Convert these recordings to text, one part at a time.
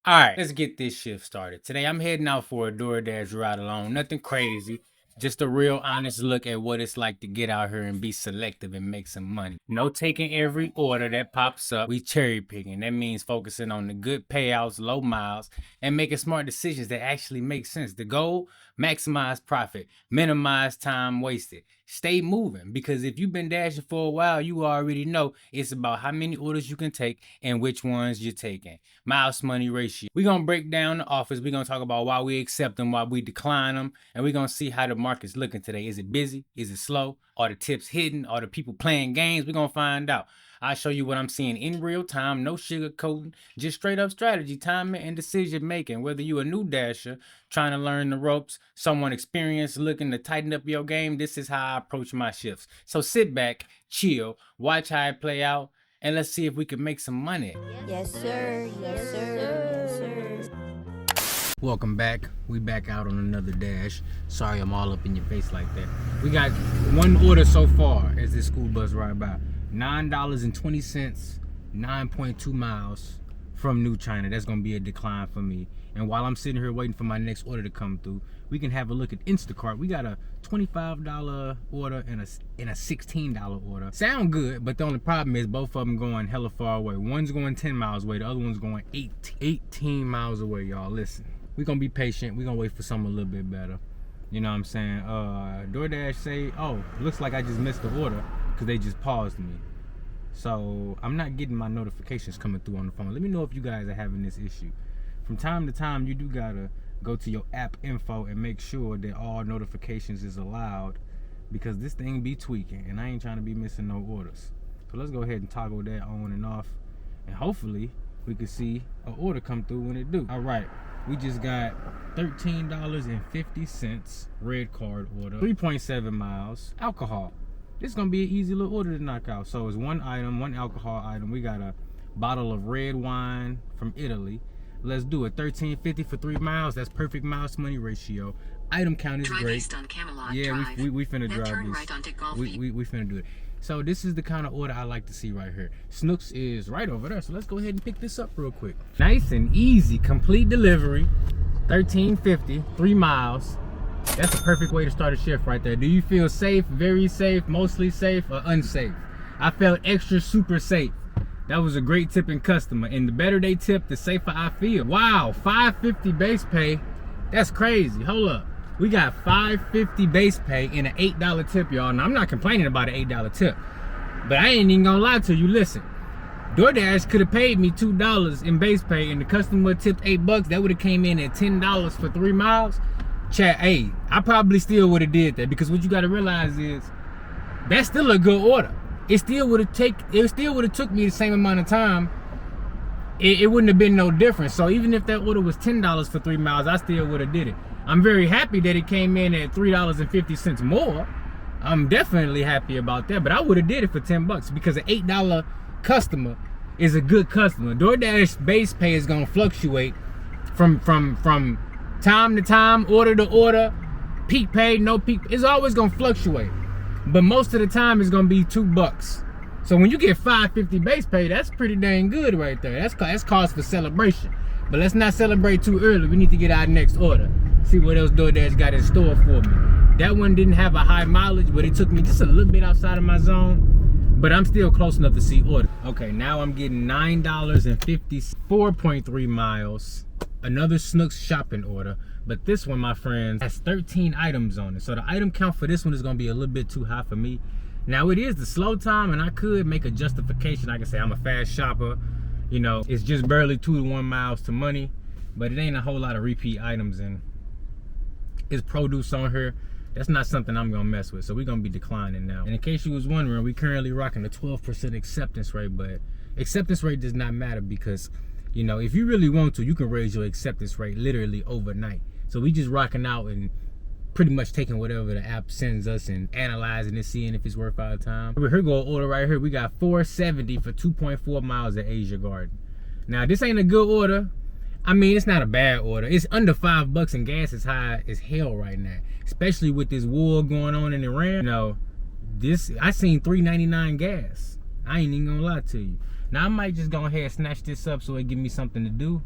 All right, let's get this shift started. Today, I'm heading out for a DoorDash ride alone. Nothing crazy, just a real honest look at what it's like to get out here and be selective and make some money. No taking every order that pops up. We cherry picking. That means focusing on the good payouts, low miles, and making smart decisions that actually make sense. The goal, maximize profit, minimize time wasted. Stay moving, because if you've been dashing for a while, you already know it's about how many orders you can take and which ones you're taking. Miles to money ratio. We're going to break down the offers. We're going to talk about why we accept them, why we decline them, and we're going to see how the market's looking today. Is it busy? Is it slow? Are the tips hidden? Are the people playing games? We're going to find out. I'll show you what I'm seeing in real time, no sugarcoating, just straight up strategy, timing, and decision making. Whether you're a new dasher trying to learn the ropes, someone experienced looking to tighten up your game, this is how I approach my shifts. So sit back, chill, watch how it play out, and let's see if we can make some money. Yes, sir. Yes, sir. Yes, sir. Welcome back. We back out on another dash. Sorry I'm all up in your face like that. We got one order so far as this school bus ride by. $9.20, 9.2 miles from New China. That's gonna be a decline for me. And while I'm sitting here waiting for my next order to come through, we can have a look at Instacart. We got a $25 order and a $16 order. Sound good, but the only problem is both of them going hella far away. One's going 10 miles away, the other one's going 18 miles away, y'all. Listen, we're gonna be patient. We're gonna wait for something a little bit better. You know what I'm saying? DoorDash say, oh, looks like I just missed the order because they just paused me. So I'm not getting my notifications coming through on the phone. Let me know if you guys are having this issue. From time to time, you do gotta go to your app info and make sure that all notifications is allowed, because this thing be tweaking and I ain't trying to be missing no orders. So let's go ahead and toggle that on and off, and hopefully we can see an order come through when it do. All right, we just got $13.50 red card order, 3.7 miles, alcohol. This is gonna be an easy little order to knock out. So it's one item, one alcohol item. We got a bottle of red wine from Italy. Let's do it. $13.50 for 3 miles. That's perfect miles to money ratio. Item count is drive great. East on Camelot Yeah, Drive. we finna Then drive turn this. right onto Gulf We finna do it. So this is the kind of order I like to see right here. Snooks is right over there. So let's go ahead and pick this up real quick. Nice and easy, complete delivery. $13.50, 3 miles. That's a perfect way to start a shift right there. Do you feel safe, very safe, mostly safe, or unsafe? I felt extra super safe. That was a great tipping customer, and the better they tip, the safer I feel. Wow, $5.50 base pay. That's crazy. Hold up. We got $5.50 base pay and an $8 tip, y'all. Now, I'm not complaining about an $8 tip, but I ain't even gonna lie to you. Listen, DoorDash could have paid me $2 in base pay and the customer tipped $8. That would have came in at $10 for 3 miles. Chat, hey, I probably still would have did that, because what you got to realize is that's still a good order. It still would have took me the same amount of time. It wouldn't have been no difference. So even if that order was $10 for 3 miles, I still would have did it. I'm very happy that it came in at $3.50 more. I'm definitely happy about that, but I would have did it for $10 because an $8 customer is a good customer. DoorDash base pay is gonna fluctuate from time to time, order to order, peak pay, no peak. It's always gonna fluctuate, but most of the time it's gonna be $2. So when you get $5.50 base pay, that's pretty dang good right there. That's cause for celebration. But let's not celebrate too early. We need to get our next order. See what else DoorDash got in store for me. That one didn't have a high mileage, but it took me just a little bit outside of my zone. But I'm still close enough to see order. Okay, now I'm getting $9.50, 4.3 miles. Another Snooks shopping order, but this one, my friends, has 13 items on it. So the item count for this one is gonna be a little bit too high for me. Now it is the slow time, and I could make a justification. I can say I'm a fast shopper. You know, it's just barely 2 to 1 miles to money, but it ain't a whole lot of repeat items, and it's produce on here. That's not something I'm gonna mess with, so we're gonna be declining now. And in case you was wondering, we currently rocking a 12% acceptance rate, but acceptance rate does not matter, because you know, if you really want to, you can raise your acceptance rate literally overnight. So we just rocking out and pretty much taking whatever the app sends us and analyzing and seeing if it's worth our time. Here go an order right here. We got $4.70 for 2.4 miles at Asia Garden. Now this ain't a good order. I mean, it's not a bad order. It's under $5 and gas is high as hell right now, especially with this war going on in Iran. You know, I seen $3.99 gas. I ain't even gonna lie to you. Now I might just go ahead and snatch this up so it give me something to do.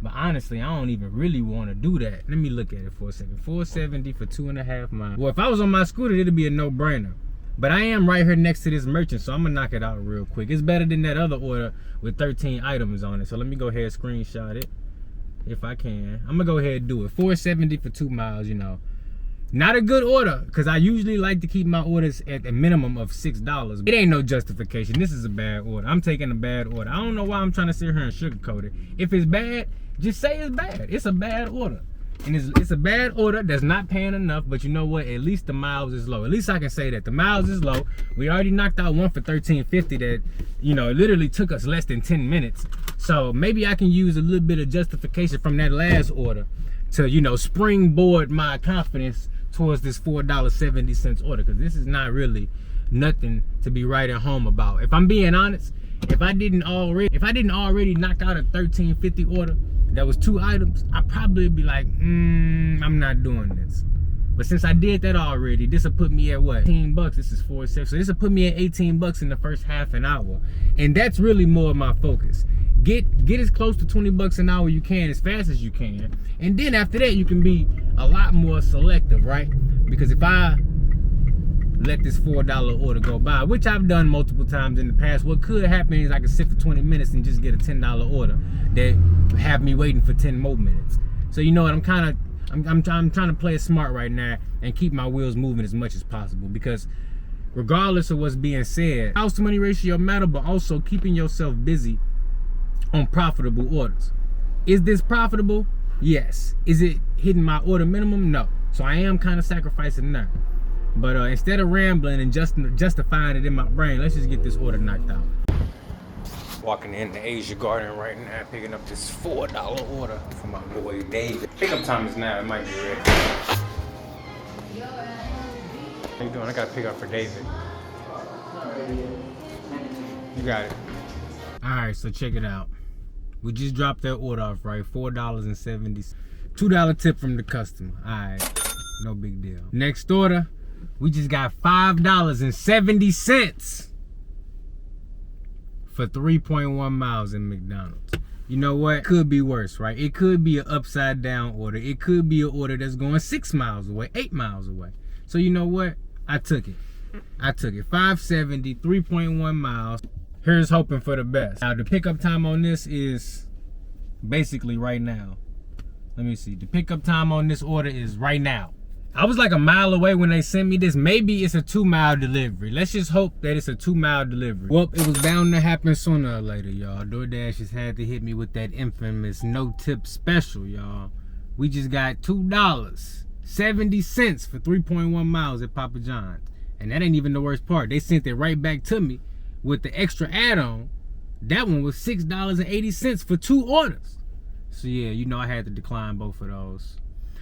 But honestly, I don't even really want to do that. Let me look at it for a second. 470 for 2.5 miles. Well, if I was on my scooter, it'd be a no-brainer. But I am right here next to this merchant, so I'm gonna knock it out real quick. It's better than that other order with 13 items on it. So let me go ahead and screenshot it if I can. I'm gonna go ahead and do it. 470 for 2 miles, you know. Not a good order, because I usually like to keep my orders at a minimum of $6. It ain't no justification. This is a bad order. I'm taking a bad order. I don't know why I'm trying to sit here and sugarcoat it. If it's bad, just say it's bad. It's a bad order. And it's a bad order that's not paying enough, but you know what? At least the miles is low. At least I can say that. The miles is low. We already knocked out one for $13.50 that, you know, it literally took us less than 10 minutes. So maybe I can use a little bit of justification from that last order to, you know, springboard my confidence towards this $4.70 order, because this is not really nothing to be writing home about. If I'm being honest, if I didn't already knock out a $13.50 order that was 2 items, I'd probably be like, I'm not doing this. But since I did that already, this will put me at what? 18 bucks. This is 4.6. So this will put me at 18 bucks in the first half an hour. And that's really more of my focus. Get as close to 20 bucks an hour you can, as fast as you can. And then after that, you can be a lot more selective, right? Because if I let this $4 order go by, which I've done multiple times in the past, what could happen is I could sit for 20 minutes and just get a $10 order that have me waiting for 10 more minutes. So you know what, I'm trying to play it smart right now and keep my wheels moving as much as possible, because regardless of what's being said, house to money ratio matter, but also keeping yourself busy on profitable orders. Is this profitable? Yes. Is it hitting my order minimum? No. So I am kind of sacrificing that. But instead of rambling and justifying it in my brain, let's just get this order knocked out. Walking in the Asia Garden right now, picking up this $4 order for my boy David. Pickup time is now, it might be ready. How you doing? I gotta pick up for David. You got it. Alright, so check it out. We just dropped that order off, right? $4.70. $2 tip from the customer. Alright, no big deal. Next order, we just got $5.70 for 3.1 miles in McDonald's. You know what? Could be worse, right? It could be an upside down order. It could be an order that's going 6 miles away, 8 miles away. So you know what? I took it. $5.70, 3.1 miles. Here's hoping for the best. Now the pickup time on this is basically right now. Let me see. The pickup time on this order is right now. I was like a mile away when they sent me this. Maybe it's a 2-mile delivery. Let's just hope that it's a 2-mile delivery. Well, it was bound to happen sooner or later, y'all. DoorDash just had to hit me with that infamous no tip special, y'all. We just got $2.70 for 3.1 miles at Papa John's. And that ain't even the worst part. They sent it right back to me with the extra add-on. That one was $6.80 for 2 orders. So yeah, you know I had to decline both of those.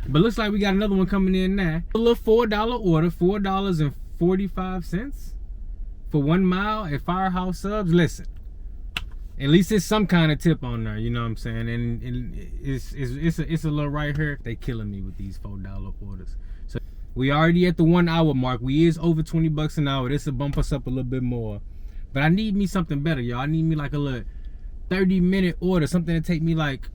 But looks like we got another one coming in now. A little $4 order, $4.45 for 1 mile at Firehouse Subs. Listen, at least it's some kind of tip on there, you know what I'm saying? And it's a little right here. They killing me with these $4 orders. So we already at the 1 hour mark. We is over 20 bucks an hour. This will bump us up a little bit more. But I need me something better, y'all. I need me like a little 30-minute order, something to take me like,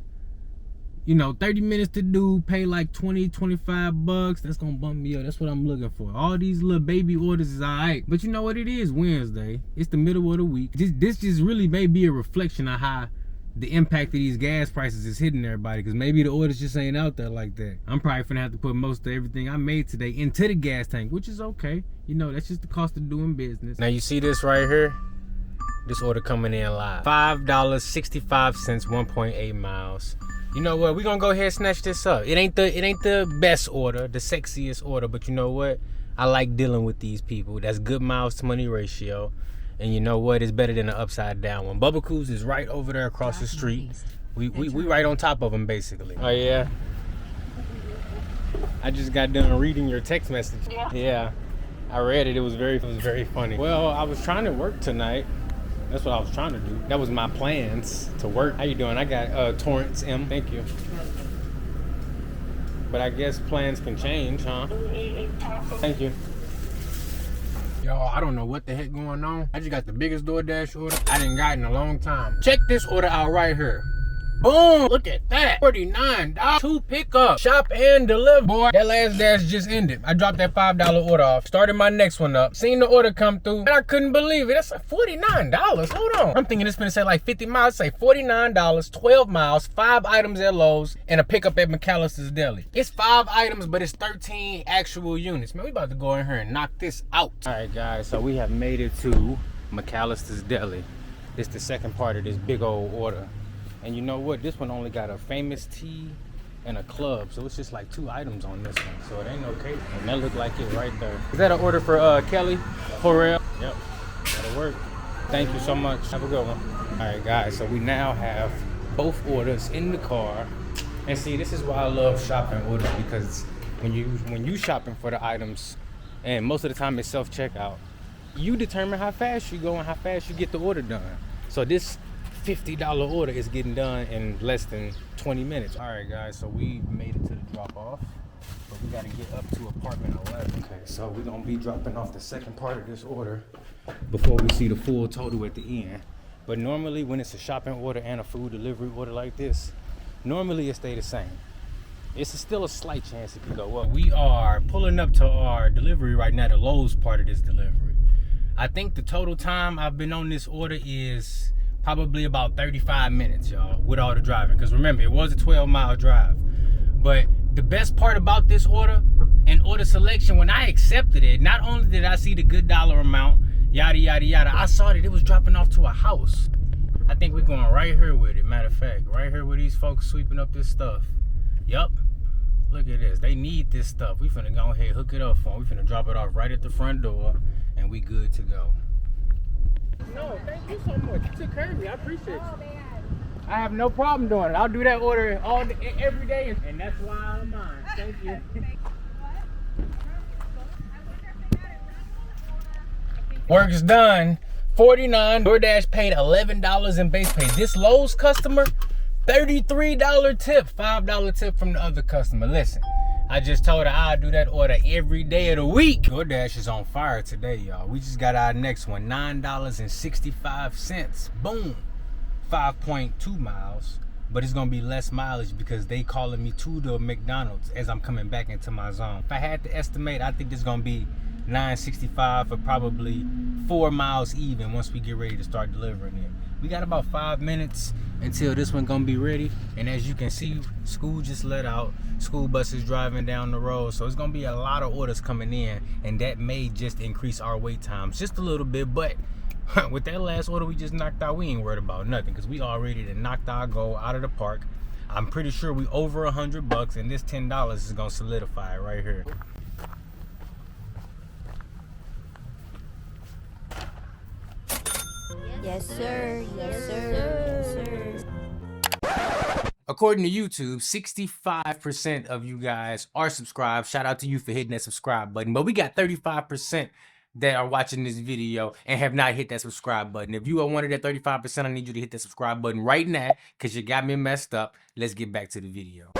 you know, 30 minutes to do, pay like 20, 25 bucks. That's gonna bump me up. That's what I'm looking for. All these little baby orders is all right. But you know what it is? Wednesday. It's the middle of the week. This just really may be a reflection of how the impact of these gas prices is hitting everybody, because maybe the orders just ain't out there like that. I'm probably gonna have to put most of everything I made today into the gas tank, which is okay. You know, that's just the cost of doing business. Now you see this right here? This order coming in live. $5.65, 1.8 miles. You know what? We're gonna go ahead and snatch this up. It ain't the best order, the sexiest order, but you know what? I like dealing with these people. That's good miles to money ratio. And you know what? It's better than an upside down one. Bubba Coos is right over there across the street. We right on top of them, basically. Oh yeah. I just got done reading your text message. Yeah. I read it. It was very funny. Well, I was trying to work tonight. That's what I was trying to do. That was my plans, to work. How you doing? I got Torrance M. Thank you. But I guess plans can change, huh? Thank you. Y'all, I don't know what the heck going on. I just got the biggest DoorDash order I done got in a long time. Check this order out right here. Boom! Look at that. $49. 2 pickup. Shop and deliver. Boy, that last dash just ended. I dropped that $5 order off. Started my next one up. Seen the order come through. And I couldn't believe it. That's like $49. Hold on. I'm thinking it's gonna say like 50 miles. Say $49, 12 miles, 5 items at Lowe's, and a pickup at McAllister's Deli. It's 5 items, but it's 13 actual units. Man, we about to go in here and knock this out. All right, guys. So we have made it to McAllister's Deli. This is the second part of this big old order. And you know what? This one only got a famous tea and a club. So it's just like 2 items on this one. So it ain't no cake. And that look like it right there. Is that an order for Kelly? Horrell? Yep. That'll work. Thank you so much. Have a good one. All right, guys. So we now have both orders in the car. And see, this is why I love shopping orders, because when you shopping for the items, and most of the time it's self-checkout, you determine how fast you go and how fast you get the order done. So this $50 order is getting done in less than 20 minutes. All right, guys, so we made it to the drop off, but we got to get up to apartment 11. Okay, so we're gonna be dropping off the second part of this order before we see the full total at the end. But normally when it's a shopping order and a food delivery order like this, normally it stay the same. It's still a slight chance it could go up. We are pulling up to our delivery right now, the Lowe's part of this delivery. I think the total time I've been on this order is probably about 35 minutes, y'all, with all the driving. Because remember, it was a 12-mile drive. But the best part about this order and order selection, when I accepted it, not only did I see the good dollar amount, yada, yada, yada, I saw that it was dropping off to a house. I think we're going right here with it. Matter of fact, right here with these folks sweeping up this stuff. Yup. Look at this. They need this stuff. We finna go ahead, hook it up for them. We finna drop it off right at the front door, and we good to go. No, thank you so much. You took care of me. I appreciate you. I have no problem doing it. I'll do that order every day, and that's why I'm mine. Thank you. Work's done. $49. DoorDash paid $11 in base pay. This Lowe's customer, $33 tip. $5 tip from the other customer. Listen, I just told her I'd do that order every day of the week. DoorDash is on fire today, y'all. We just got our next one, $9.65. Boom. 5.2 miles. But it's gonna be less mileage because they calling me to the McDonald's as I'm coming back into my zone. If I had to estimate, I think this is gonna be $9.65 for probably 4 miles even once we get ready to start delivering it. We got about 5 minutes until this one gonna be ready, and as you can see, school just let out. School buses driving down the road, so it's gonna be a lot of orders coming in, and that may just increase our wait times just a little bit. But with that last order we just knocked out, we ain't worried about nothing because we already done knocked our goal out of the park. I'm pretty sure we over $100, and this $10 is gonna solidify it right here. Yes, sir. Yes, sir. Yes, sir. According to YouTube, 65% of you guys are subscribed. Shout out to you for hitting that subscribe button. But we got 35% that are watching this video and have not hit that subscribe button. If you are one of that 35%, I need you to hit that subscribe button right now because you got me messed up. Let's get back to the video.